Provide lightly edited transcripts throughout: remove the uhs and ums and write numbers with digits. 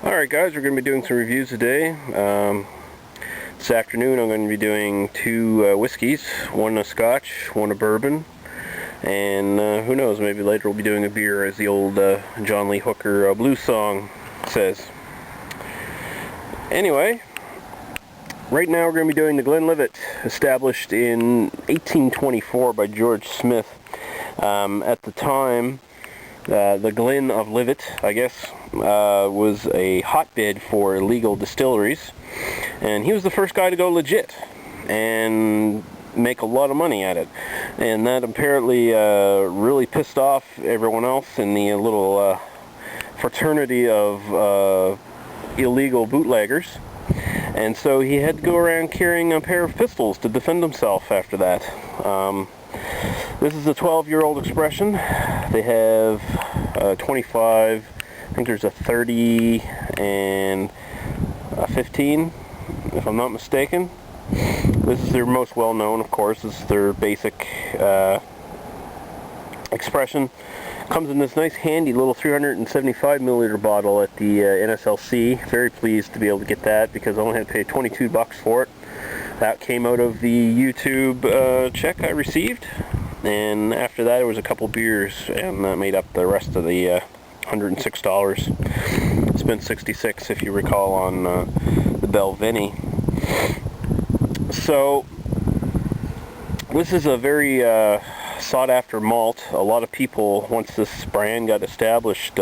Alright guys, we're going to be doing some reviews today. This afternoon I'm going to be doing two whiskeys, one a Scotch, one a bourbon, and who knows, maybe later we'll be doing a beer, as the old John Lee Hooker blues song says. Anyway, right now we're going to be doing the Glenlivet, established in 1824 by George Smith. At the time, the Glen of Livet, I guess, was a hotbed for illegal distilleries, and he was the first guy to go legit and make a lot of money at it, and that apparently really pissed off everyone else in the little fraternity of illegal bootleggers, and so he had to go around carrying a pair of pistols to defend himself after that. This is a 12-year-old expression. They have 25, I think there's a 30 and a 15, if I'm not mistaken. This is their most well-known, of course. This is their basic expression. Comes in this nice handy little 375 milliliter bottle at the NSLC. Very pleased to be able to get that because I only had to pay $22 for it. That came out of the YouTube check I received. And after that, there was a couple beers, and that made up the rest of the $106. Spent $66, if you recall, on the Belvini. So this is a very sought-after malt. A lot of people, once this brand got established,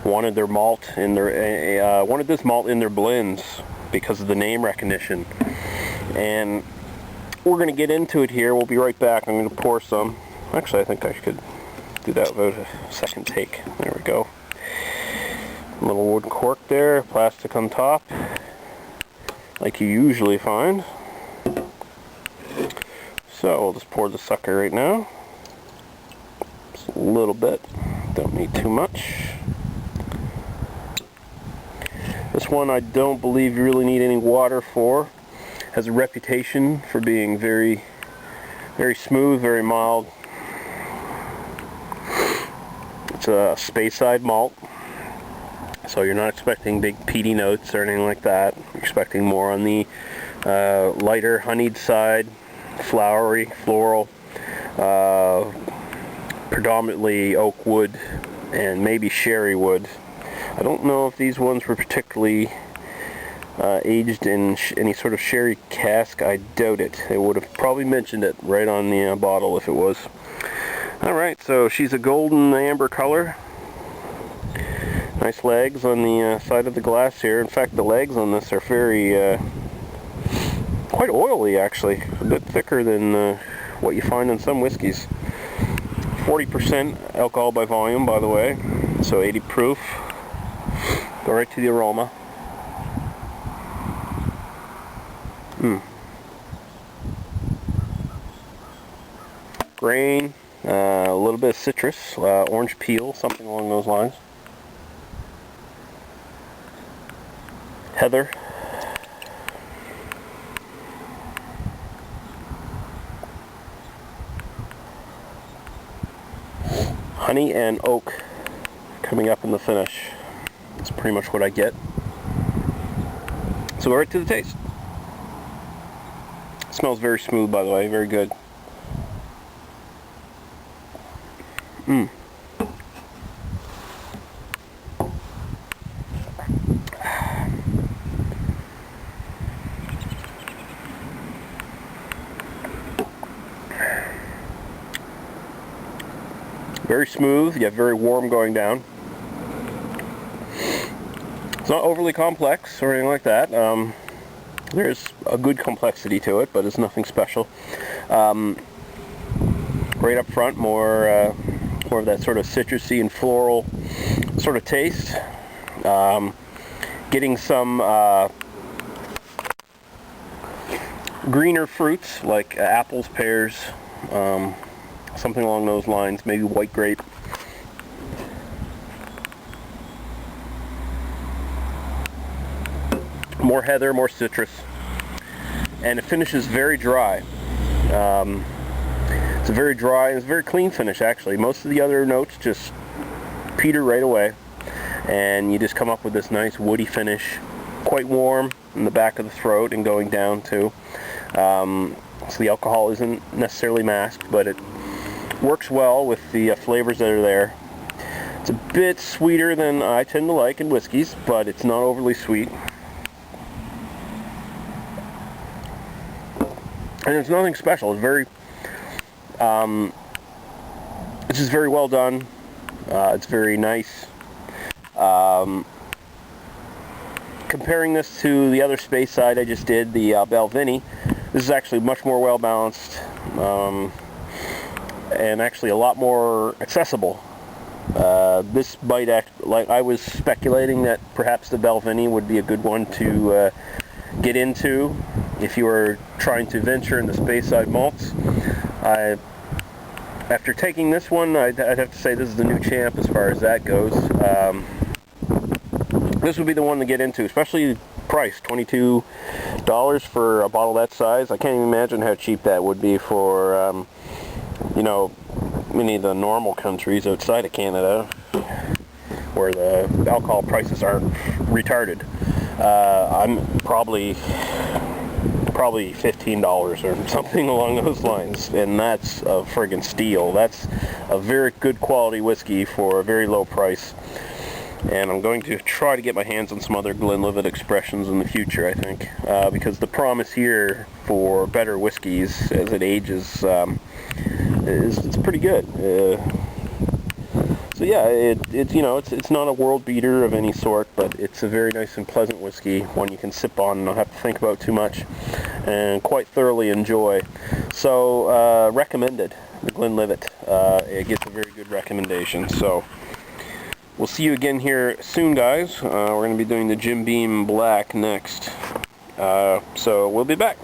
wanted their malt in their wanted this malt in their blends because of the name recognition. And we're going to get into it here. We'll be right back. I'm going to pour some. Actually, I think I could do that without a second take. There we go. A little wooden cork there, plastic on top, like you usually find. So we'll just pour the sucker right now. Just a little bit. Don't need too much. This one I don't believe you really need any water for. Has a reputation for being very, very smooth, very mild. It's a Speyside malt, so you're not expecting big peaty notes or anything like that. You're expecting more on the lighter, honeyed side, flowery, floral, predominantly oak wood and maybe sherry wood. I don't know if these ones were particularly aged in any sort of sherry cask. I doubt it. They would have probably mentioned it right on the bottle if it was. Alright, so she's a golden amber color. Nice legs on the side of the glass here. In fact, the legs on this are very quite oily, actually. A bit thicker than what you find in some whiskeys. 40% alcohol by volume, by the way, so 80 proof. Go right to the aroma. Grain, a little bit of citrus, orange peel, something along those lines. Heather. Honey and oak coming up in the finish. That's pretty much what I get. So right to the taste. Smells very smooth, by the way, very good. Very smooth, yet very warm going down. It's not overly complex or anything like that. There's a good complexity to it, but it's nothing special. Right up front, more of that sort of citrusy and floral sort of taste. Getting some greener fruits like apples, pears, something along those lines, maybe white grape. More heather, more citrus, and it finishes very dry. It's a very dry, it's a very clean finish actually. Most of the other notes just peter right away, and you just come up with this nice woody finish, quite warm in the back of the throat and going down too. So the alcohol isn't necessarily masked, but it works well with the flavors that are there. It's a bit sweeter than I tend to like in whiskeys, but it's not overly sweet. And it's nothing special. It's very, it's just very well done. It's very nice. Comparing this to the other Speyside I just did, the Balvenie, this is actually much more well balanced, and actually a lot more accessible. This might act like I was speculating that perhaps the Balvenie would be a good one to get into if you were trying to venture into Speyside malts. After taking this one, I'd have to say this is the new champ as far as that goes. This would be the one to get into, especially price, $22 for a bottle that size. I can't even imagine how cheap that would be for, you know, many of the normal countries outside of Canada where the alcohol prices aren't retarded. I'm probably $15 or something along those lines, and that's a friggin' steal. That's a very good quality whiskey for a very low price. And I'm going to try to get my hands on some other Glenlivet expressions in the future, I think, because the promise here for better whiskeys as it ages it's pretty good. So yeah, it's you know, it's not a world beater of any sort, but it's a very nice and pleasant whiskey, one you can sip on and not have to think about too much, and quite thoroughly enjoy. So recommended, the Glenlivet. It gets a very good recommendation. So we'll see you again here soon, guys. We're going to be doing the Jim Beam Black next. So we'll be back.